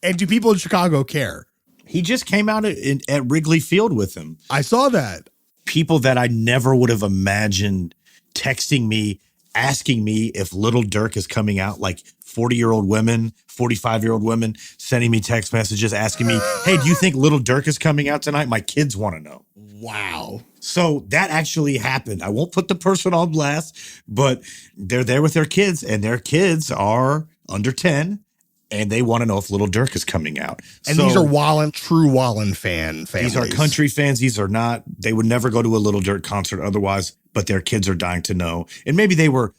And do people in Chicago care? He just came out at Wrigley Field with him. I saw that. People that I never would have imagined texting me, asking me if Little Durk is coming out, like 40-year-old women, 45-year-old women, sending me text messages asking me, hey, do you think Little Durk is coming out tonight? My kids want to know. Wow. So that actually happened. I won't put the person on blast, but they're there with their kids, and their kids are under 10. And they want to know if Little Durk is coming out. And these are true Wallen families. These are country fans. These are not, they would never go to a Little Durk concert otherwise, but their kids are dying to know. And maybe they were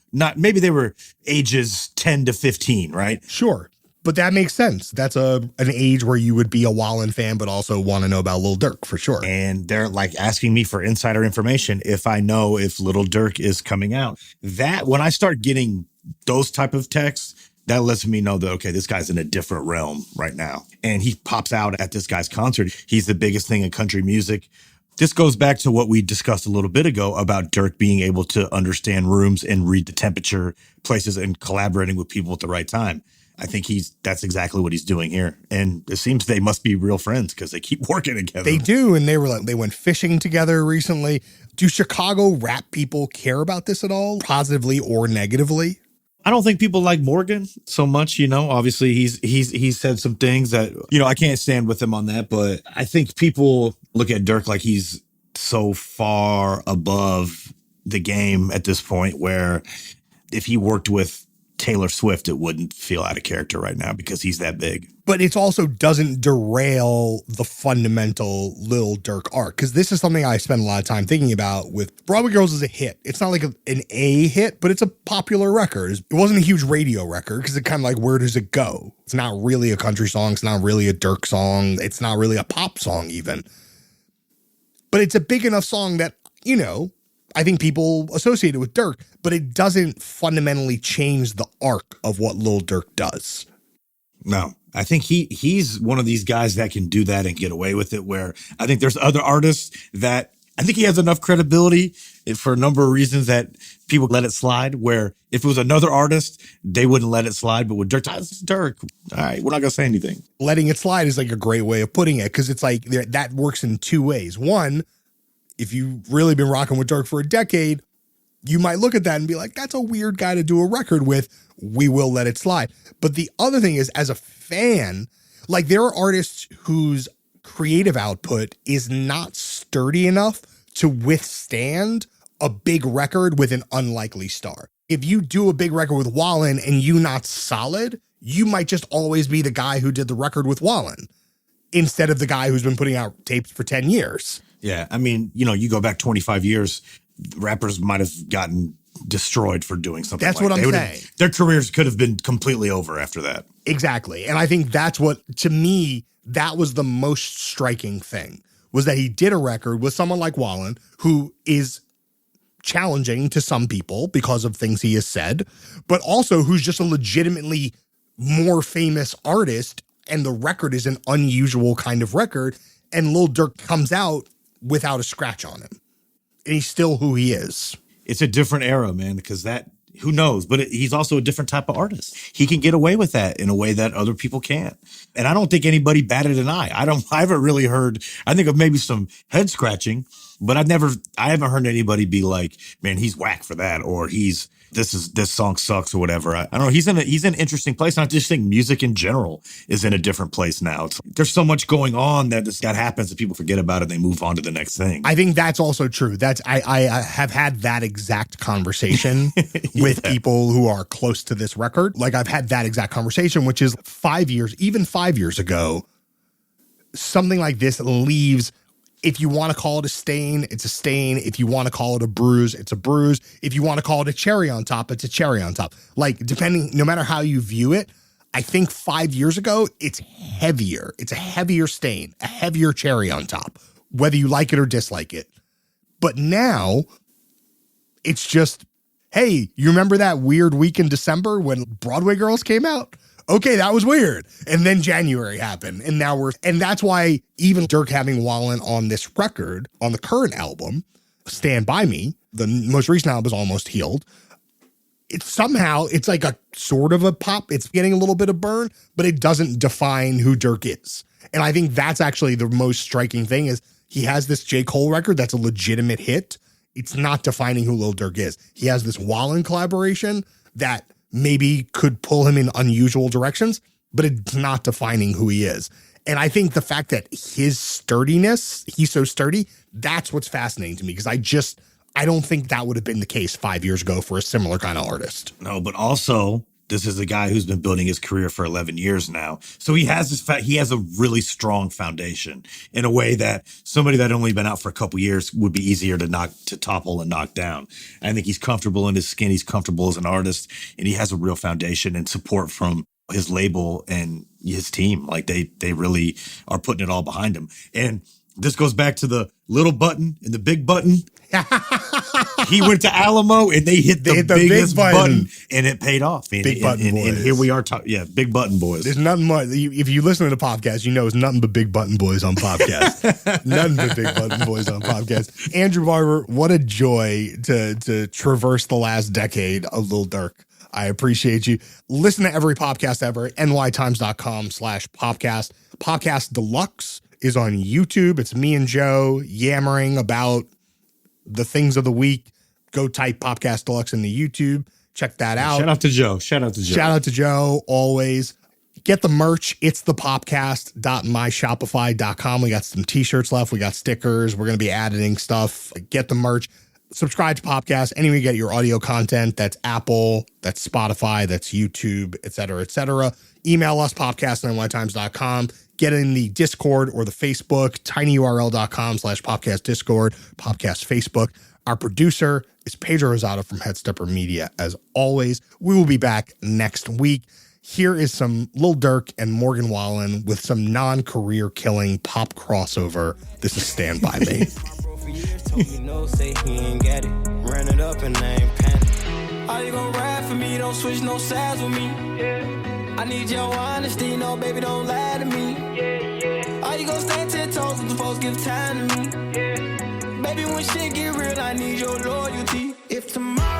ages 10 to 15, right? Sure. But that makes sense. That's an age where you would be a Wallen fan, but also want to know about Little Durk for sure. And they're like asking me for insider information if I know if Little Durk is coming out. That, when I start getting those type of texts, that lets me know that, okay, this guy's in a different realm right now. And he pops out at this guy's concert. He's the biggest thing in country music. This goes back to what we discussed a little bit ago about Durk being able to understand rooms and read the temperature, places, and collaborating with people at the right time. I think that's exactly what he's doing here. And it seems they must be real friends because they keep working together. They do. And they went fishing together recently. Do Chicago rap people care about this at all, positively or negatively? I don't think people like Morgan so much, obviously he's said some things that, I can't stand with him on that, but I think people look at Durk like he's so far above the game at this point where if he worked with Taylor Swift, it wouldn't feel out of character right now because he's that big. But it also doesn't derail the fundamental Lil Durk arc, because this is something I spend a lot of time thinking about with Broadway Girls is a hit. It's not like an A hit, but it's a popular record. It wasn't a huge radio record because it kind of like, where does it go? It's not really a country song. It's not really a Durk song. It's not really a pop song even. But it's a big enough song that, I think people associate it with Durk, but it doesn't fundamentally change the arc of what Lil Durk does. No, I think he's one of these guys that can do that and get away with it, where I think there's other artists that I think he has enough credibility for a number of reasons that people let it slide, where if it was another artist, they wouldn't let it slide. But with Durk, it's Durk. All right, we're not going to say anything. Letting it slide is like a great way of putting it, because it's like that works in two ways. One, if you've really been rocking with Durk for a decade, you might look at that and be like, that's a weird guy to do a record with. We will let it slide. But the other thing is, as a fan, like there are artists whose creative output is not sturdy enough to withstand a big record with an unlikely star. If you do a big record with Wallen and you not solid, you might just always be the guy who did the record with Wallen instead of the guy who's been putting out tapes for 10 years. Yeah. I mean, you go back 25 years, rappers might have gotten destroyed for doing something. That's what I'm saying. Their careers could have been completely over after that. Exactly. And I think that's what, to me, that was the most striking thing, was that he did a record with someone like Wallen, who is challenging to some people because of things he has said, but also who's just a legitimately more famous artist, and the record is an unusual kind of record, and Lil Durk comes out without a scratch on him. And he's still who he is. It's a different era, man, because who knows? But he's also a different type of artist. He can get away with that in a way that other people can't. And I don't think anybody batted an eye. I haven't really heard, I think of maybe some head scratching, but I haven't heard anybody be like, man, he's whack for that, or this song sucks or whatever. I don't know. He's in an interesting place. And I just think music in general is in a different place now. There's so much going on that happens that people forget about it. And they move on to the next thing. I think that's also true. I have had that exact conversation with people who are close to this record. Like I've had that exact conversation, which is 5 years, even 5 years ago, something like this leaves. If you want to call it a stain, it's a stain. If you want to call it a bruise, it's a bruise. If you want to call it a cherry on top, it's a cherry on top. Like, no matter how you view it, I think 5 years ago, it's heavier. It's a heavier stain, a heavier cherry on top, whether you like it or dislike it. But now, it's just, hey, you remember that weird week in December when Broadway Girls came out? Okay, that was weird. And then January happened. And that's why even Durk having Wallen on this record, on the current album, Stand By Me, the most recent album is Almost Healed. it's like a sort of a pop. It's getting a little bit of burn, but it doesn't define who Durk is. And I think that's actually the most striking thing is he has this J. Cole record that's a legitimate hit. It's not defining who Lil Durk is. He has this Wallen collaboration that maybe could pull him in unusual directions, but it's not defining who he is. And I think the fact that his sturdiness, he's so sturdy, that's what's fascinating to me because I don't think that would have been the case 5 years ago for a similar kind of artist. No, but also this is a guy who's been building his career for 11 years now. So he has he has a really strong foundation in a way that somebody that only been out for a couple years would be easier to topple and knock down. I think he's comfortable in his skin. He's comfortable as an artist, and he has a real foundation and support from his label and his team. Like they really are putting it all behind him. And this goes back to the little button and the big button. He went to Alamo and they hit the biggest button and it paid off. Big button boys. And here we are. Big button boys. There's nothing more. If you listen to the podcast, you know it's nothing but big button boys on podcast. Nothing but big button boys on podcast. Andrew Barber, what a joy to traverse the last decade of Lil Durk. I appreciate you. Listen to every podcast ever at nytimes.com/podcast. Podcast Deluxe is on YouTube. It's me and Joe yammering about the things of the week. Go type Podcast Deluxe in the YouTube. Check that out. Shout out to Joe. Shout out to Joe, always. Get the merch. It's thepopcast.myshopify.com. We got some t-shirts left. We got stickers. We're going to be adding stuff. Get the merch. Subscribe to Popcast. Anywhere you get your audio content. That's Apple, that's Spotify, that's YouTube, et cetera, et cetera. Email us, popcast@nytimes.com. Get in the Discord or the Facebook, tinyurl.com/popcast Discord, Popcast Facebook. Our producer is Pedro Rosado from Headstepper Media. As always, we will be back next week. Here is some Lil Durk and Morgan Wallen with some non-career killing pop crossover. This is Stand By Me. Say he ain't get it. Ran it up and I ain't panic. Are you gonna ride for me? Don't switch no sides with me. I need your honesty, no baby, don't lie to me. Are you gonna stand 10 toes if the folks give time to me? Baby, when shit get real, I need your loyalty. If tomorrow